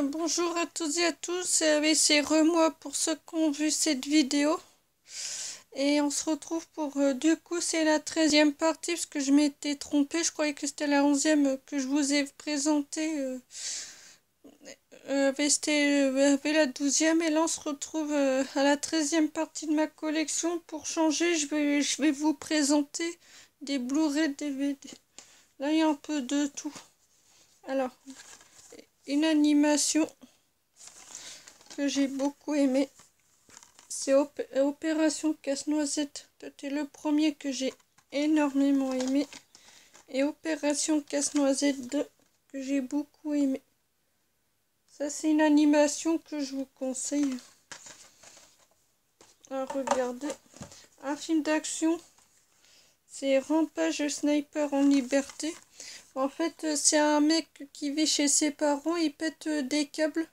Bonjour à toutes et à tous, c'est Remoi pour ceux qui ont vu cette vidéo. Et on se retrouve pour, du coup c'est la 13e partie parce que je m'étais trompée, je croyais que c'était la 11e que je vous ai présentée. C'était la 12e et là on se retrouve à la 13e partie de ma collection. Pour changer, je vais vous présenter des Blu-ray DVD. Là il y a un peu de tout. Alors, une animation que j'ai beaucoup aimé, c'est Opération Casse-Noisette. C'était le premier que j'ai énormément aimé. Et Opération Casse-Noisette 2 que j'ai beaucoup aimé. Ça c'est une animation que je vous conseille à regarder. Un film d'action, c'est Rampage Sniper en liberté. En fait, c'est un mec qui vit chez ses parents, il pète des câbles,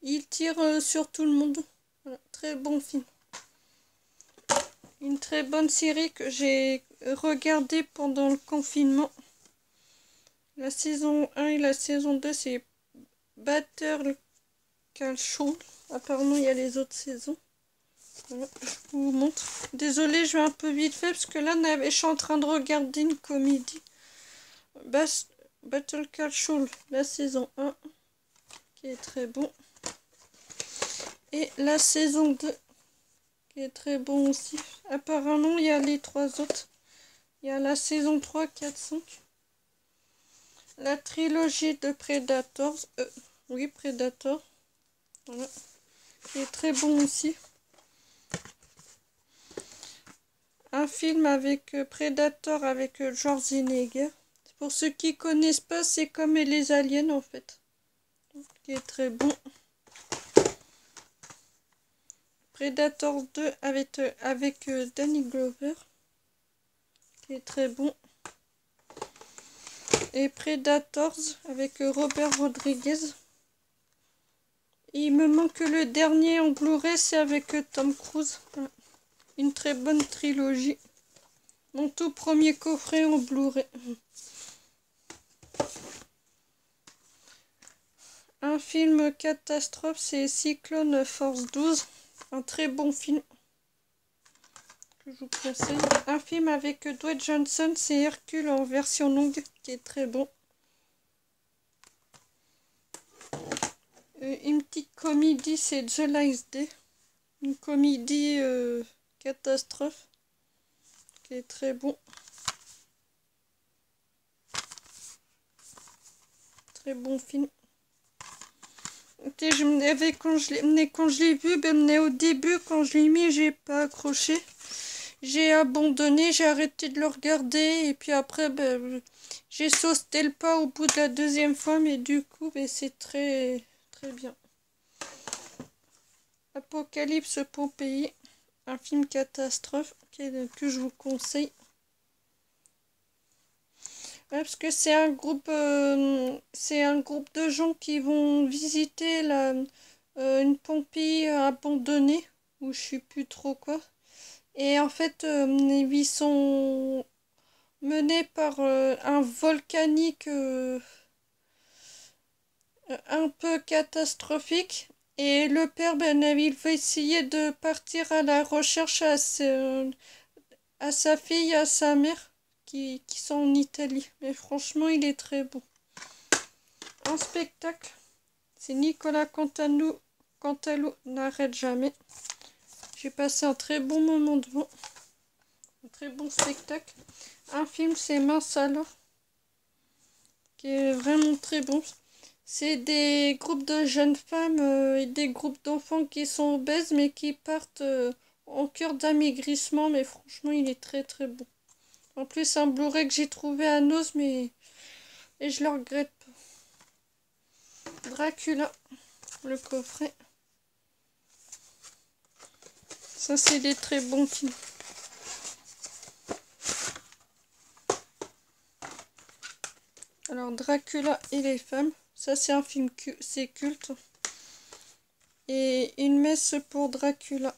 il tire sur tout le monde. Voilà, très bon film. Une très bonne série que j'ai regardée pendant le confinement. La saison 1 et la saison 2, c'est Better Call Saul. Apparemment, il y a les autres saisons. Voilà, je vous montre. Désolée, je vais un peu vite fait parce que là, je suis en train de regarder une comédie. Better Call Saul, la saison 1, qui est très bon. Et la saison 2, qui est très bon aussi. Apparemment, il y a les 3 autres. Il y a la saison 3, 4, 5. La trilogie de Predators. Oui, Predator. Voilà. Qui est très bon aussi. Un film avec Predator avec Schwarzenegger. Pour ceux qui connaissent pas, c'est comme les aliens en fait. Qui est très bon. Predator 2 avec Danny Glover. Qui est très bon. Et Predators avec Robert Rodriguez. Il me manque le dernier en Blu-ray, c'est avec Tom Cruise. Voilà. Une très bonne trilogie. Mon tout premier coffret en Blu-ray. Un film catastrophe, c'est Cyclone Force 12. Un très bon film que je vous conseille. Un film avec Dwayne Johnson, c'est Hercule en version longue, qui est très bon. Une petite comédie, c'est The Last Day. Une comédie catastrophe, qui est très bon. Très bon film. Quand je l'ai vu, au début, quand je l'ai mis, j'ai pas accroché. J'ai abandonné, j'ai arrêté de le regarder. Et puis après, j'ai sauté le pas au bout de la 2e fois. Mais du coup, c'est très, très bien. Apocalypse Pompéi. Un film catastrophe que je vous conseille. Ouais, parce que c'est un groupe de gens qui vont visiter une Pompéi abandonnée, ou je sais plus trop quoi. Et en fait, ils sont menés par un volcanique un peu catastrophique. Et le père, il va essayer de partir à la recherche à sa fille, à sa mère, qui sont en Italie. Mais franchement, il est très bon. En spectacle, c'est Nicolas Cantalou n'arrête jamais. J'ai passé un très bon moment devant. Un très bon spectacle. Un film, c'est Mince alors, qui est vraiment très bon. C'est des groupes de jeunes femmes et des groupes d'enfants qui sont obèses mais qui partent en cure d'amaigrissement. Mais franchement, il est très très bon. En plus, c'est un Blu-ray que j'ai trouvé à Noz, et je le regrette pas. Dracula, le coffret. Ça, c'est des très bons films. Alors, Dracula et les femmes. Ça, c'est un film c'est culte. Et Une messe pour Dracula,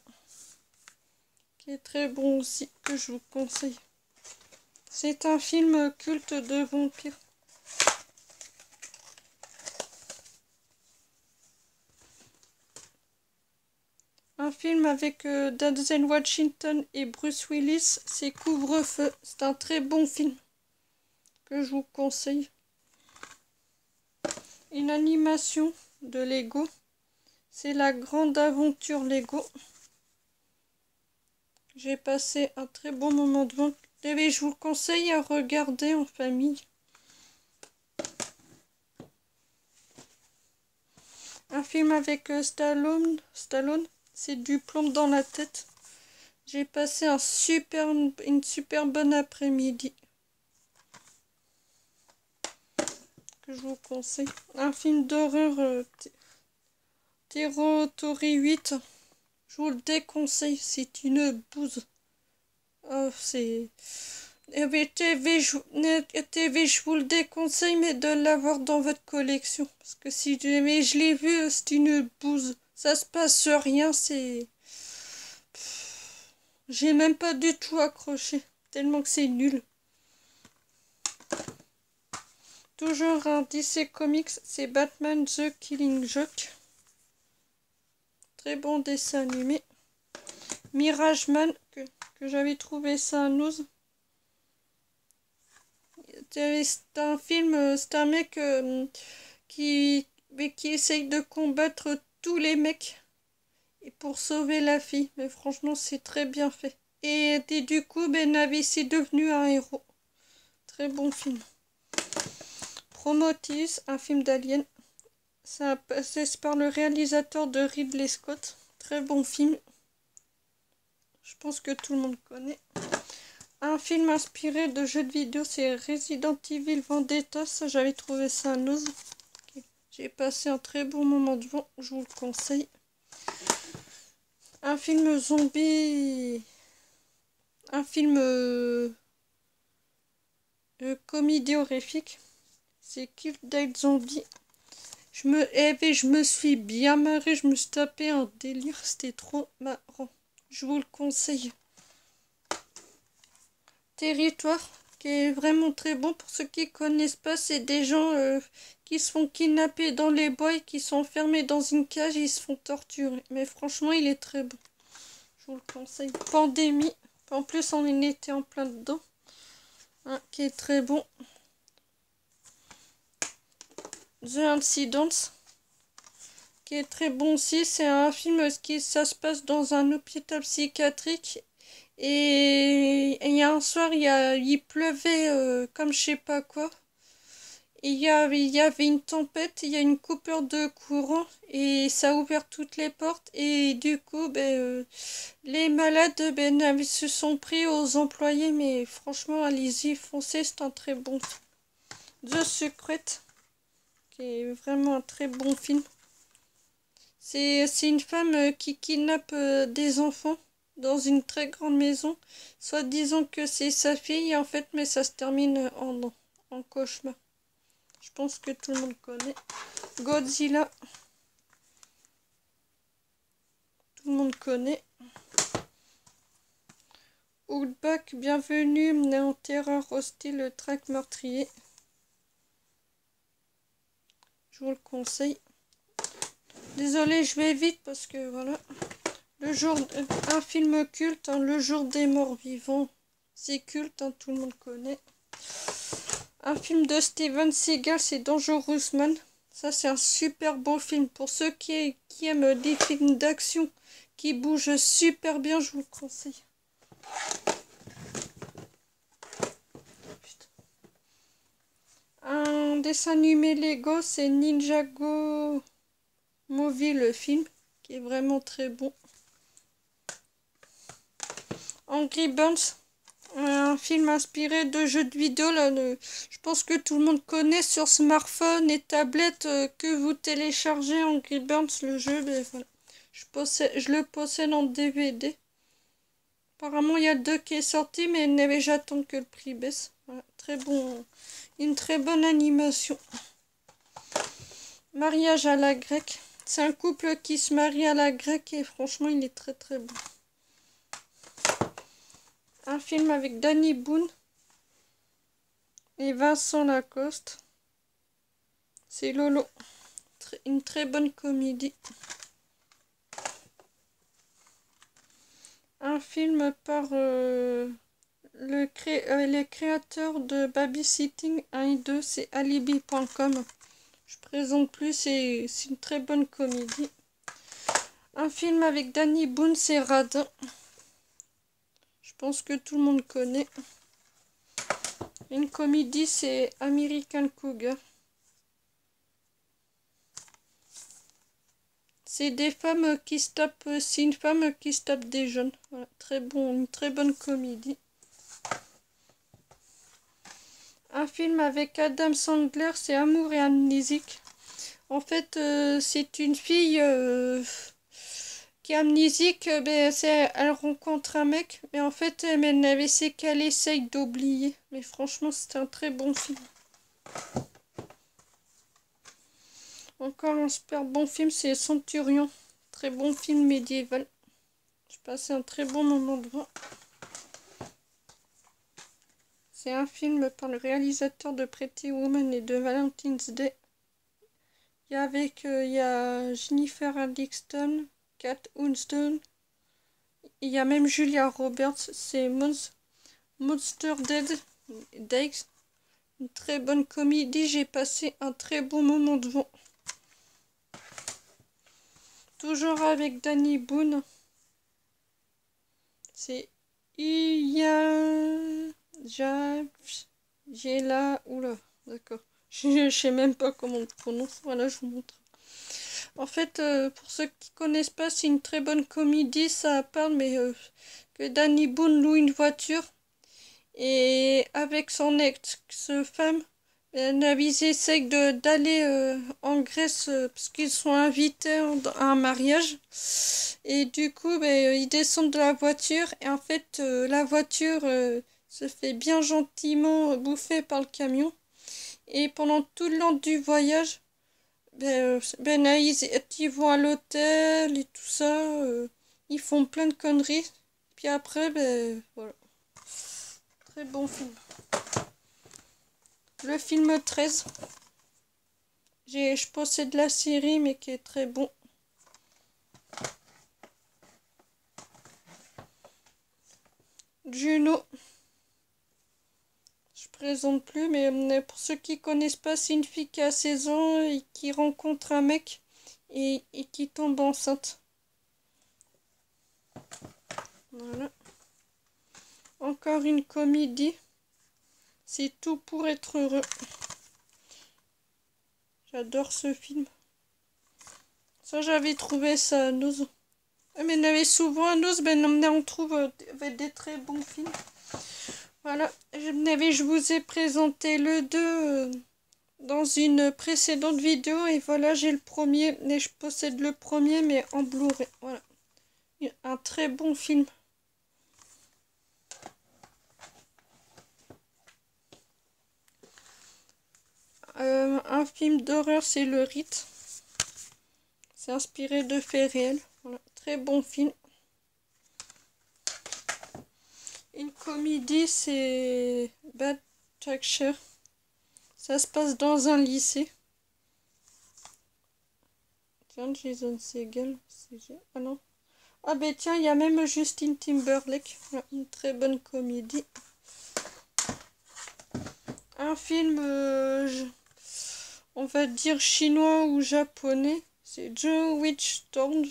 qui est très bon aussi, que je vous conseille. C'est un film culte de vampires. Un film avec Denzel Washington et Bruce Willis, c'est Couvre-feu. C'est un très bon film que je vous conseille. Une animation de Lego. C'est la grande aventure Lego. J'ai passé un très bon moment devant. Et je vous le conseille à regarder en famille. Un film avec Stallone, c'est du plomb dans la tête. J'ai passé une super bonne après-midi. Que je vous conseille. Un film d'horreur Territory 8. Je vous le déconseille, c'est une bouse. Oh, c'est... TV, je vous le déconseille, mais de l'avoir dans votre collection. Parce que si jamais je l'ai vu, c'est une bouse. Ça se passe rien, c'est... J'ai même pas du tout accroché. Tellement que c'est nul. Toujours un DC Comics, c'est Batman The Killing Joke. Très bon dessin animé. Mirage Man, que j'avais trouvé ça à Nose. C'est un film, c'est un mec qui essaye de combattre tous les mecs et pour sauver la fille. Mais franchement, c'est très bien fait. Et du coup, Ben Navis est devenu un héros. Très bon film. Prometheus, un film d'Alien. C'est par le réalisateur de Ridley Scott. Très bon film. Je pense que tout le monde connaît. Un film inspiré de jeux de vidéo, c'est Resident Evil Vendetta. Ça, j'avais trouvé ça à Nose. J'ai passé un très bon moment devant. Je vous le conseille. Un film zombie. Un film comédie horrifique. C'est Kill Dead Zombie. Je me suis bien marrée. Je me suis tapé un délire. C'était trop marrant. Je vous le conseille. Territoire, qui est vraiment très bon. Pour ceux qui connaissent pas, c'est des gens qui se font kidnapper dans les bois et qui sont enfermés dans une cage et ils se font torturer. Mais franchement, il est très bon. Je vous le conseille. Pandémie. En plus, on était en plein dedans. Hein, qui est très bon. The Incidents, qui est très bon aussi. C'est un film ça se passe dans un hôpital psychiatrique. Et il y a un soir, il pleuvait comme je sais pas quoi. Et il y avait une tempête, il y a une coupure de courant et ça a ouvert toutes les portes. Et du coup, les malades ils se sont pris aux employés. Mais franchement, allez-y, foncez, c'est un très bon film. The Secret, qui est vraiment un très bon film. C'est une femme qui kidnappe des enfants dans une très grande maison, soit disant que c'est sa fille en fait, mais ça se termine en cauchemar. Je pense que tout le monde connaît. Godzilla, tout le monde connaît. Outback, bienvenue en terreur hostile, traque meurtrier. Je vous le conseille. Désolé, je vais vite parce que voilà. Un film culte, hein, Le jour des morts vivants. C'est culte, hein, tout le monde connaît. Un film de Steven Seagal, c'est Dangerous Man. Ça, c'est un super beau film. Pour ceux qui aiment des films d'action qui bougent super bien, je vous le conseille. Un dessin animé Lego, c'est Ninjago Movie, le film, qui est vraiment très bon. Angry Birds, un film inspiré de jeux de vidéo. Là, je pense que tout le monde connaît sur smartphone et tablette que vous téléchargez Angry Birds, le jeu. Voilà. Je le possède en DVD. Apparemment, il y a 2 qui est sorti, mais j'attends que le prix baisse. Voilà. Très bon, une très bonne animation. Mariage à la grecque. C'est un couple qui se marie à la grecque et franchement, il est très très bon. Un film avec Danny Boone et Vincent Lacoste. C'est Lolo. Une très bonne comédie. un film par les créateurs de Babysitting 1 et 2, c'est alibi.com. Je présente plus, c'est une très bonne comédie. Un film avec Danny Boone, c'est Radin. Je pense que tout le monde connaît. Une comédie, c'est American Cougar. C'est des femmes qui se tapent, c'est une femme qui se tape des jeunes. Voilà, une très bonne comédie. Un film avec Adam Sandler, c'est Amour et amnésique. En fait, c'est une fille qui est amnésique. Elle rencontre un mec, mais en fait, c'est qu'elle essaye d'oublier. Mais franchement, c'est un très bon film. Encore un super bon film, c'est Centurion. Très bon film médiéval. J'ai passé un très bon moment devant. C'est un film par le réalisateur de Pretty Woman et de Valentine's Day. Il y a Jennifer Aniston, Kate Winslet. Il y a même Julia Roberts. C'est Monster Days. Une très bonne comédie. J'ai passé un très bon moment devant. Toujours avec Danny Boone. C'est j'ai là. Oula, d'accord. Je sais même pas comment on prononce. Voilà, je vous montre. En fait, pour ceux qui connaissent pas, c'est une très bonne comédie. Ça parle, que Danny Boone loue une voiture. Et avec son ex-femme, ils essayent d'aller en Grèce parce qu'ils sont invités à un mariage. Et du coup, ils descendent de la voiture. Et en fait, la voiture se fait bien gentiment bouffer par le camion. Et pendant tout le long du voyage, ils vont à l'hôtel et tout ça. Ils font plein de conneries. Puis après, voilà. Très bon film. Le film 13. Je possède la série, mais qui est très bon. Juno. Je présente plus, mais pour ceux qui connaissent pas, c'est une fille qui a 16 ans et qui rencontre un mec et qui tombe enceinte. Voilà. Encore une comédie. C'est tout pour être heureux. J'adore ce film. Ça, j'avais trouvé ça à Noz. Mais il y avait souvent à Noz, on trouve des très bons films. Voilà, je vous ai présenté le 2 dans une précédente vidéo. Et voilà, j'ai le premier. Et je possède le premier, mais en Blu-ray. Voilà. Un très bon film. Un film d'horreur, c'est Le Rite. C'est inspiré de faits réels. Voilà, très bon film. Une comédie, c'est Bad Taxer. Ça se passe dans un lycée. Tiens, Jason Segel. Ah non. Ah tiens, il y a même Justin Timberlake. Voilà, une très bonne comédie. Un film, on va dire chinois ou japonais. C'est Joe Witchtorn.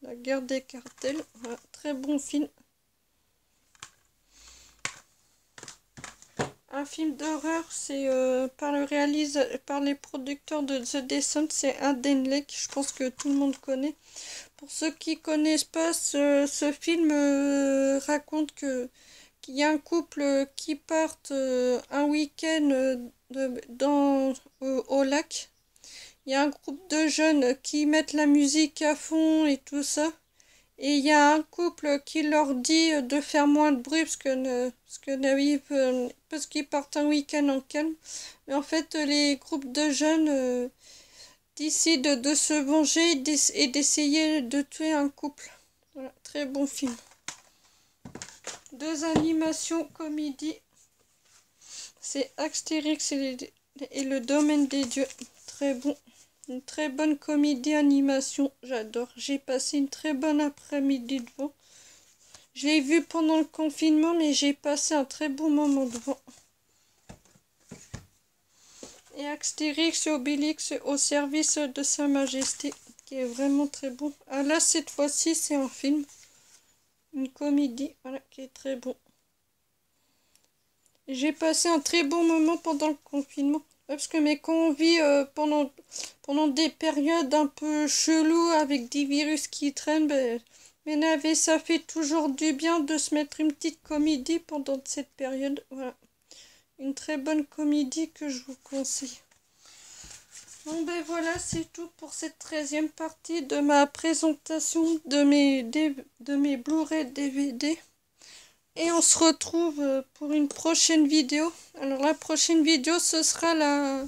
La guerre des cartels. Voilà, très bon film. Un film d'horreur, c'est par les producteurs de The Descent, c'est Eden Lake. Je pense que tout le monde connaît. Pour ceux qui connaissent pas, ce film raconte qu'il y a un couple qui partent un week-end au lac. Il y a un groupe de jeunes qui mettent la musique à fond et tout ça. Et il y a un couple qui leur dit de faire moins de bruit parce qu'ils partent un week-end en calme. Mais en fait, les groupes de jeunes décident de se venger et d'essayer de tuer un couple. Voilà, très bon film. 2 animations comédie. C'est Astérix et le domaine des dieux. Très bon. Une très bonne comédie animation, j'adore. J'ai passé une très bonne après-midi devant. Je l'ai vu pendant le confinement, mais j'ai passé un très bon moment devant. Et Astérix et Obélix au service de Sa Majesté, qui est vraiment très bon. Ah là, cette fois-ci, c'est un film. Une comédie, voilà, qui est très bon. J'ai passé un très bon moment pendant le confinement. Parce que mais quand on vit pendant des périodes un peu cheloues avec des virus qui traînent, mais ça fait toujours du bien de se mettre une petite comédie pendant cette période. Voilà. Une très bonne comédie que je vous conseille. Bon ben voilà, c'est tout pour cette 13e partie de ma présentation de mes Blu-ray DVD. Et on se retrouve pour une prochaine vidéo. Alors la prochaine vidéo, ce sera la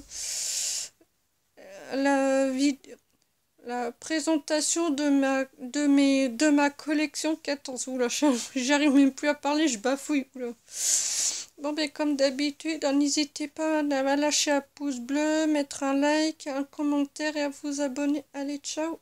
présentation de ma collection 14. Oula, j'arrive même plus à parler, je bafouille. Oula. Bon ben comme d'habitude, n'hésitez pas à lâcher un pouce bleu, mettre un like, un commentaire et à vous abonner. Allez, ciao!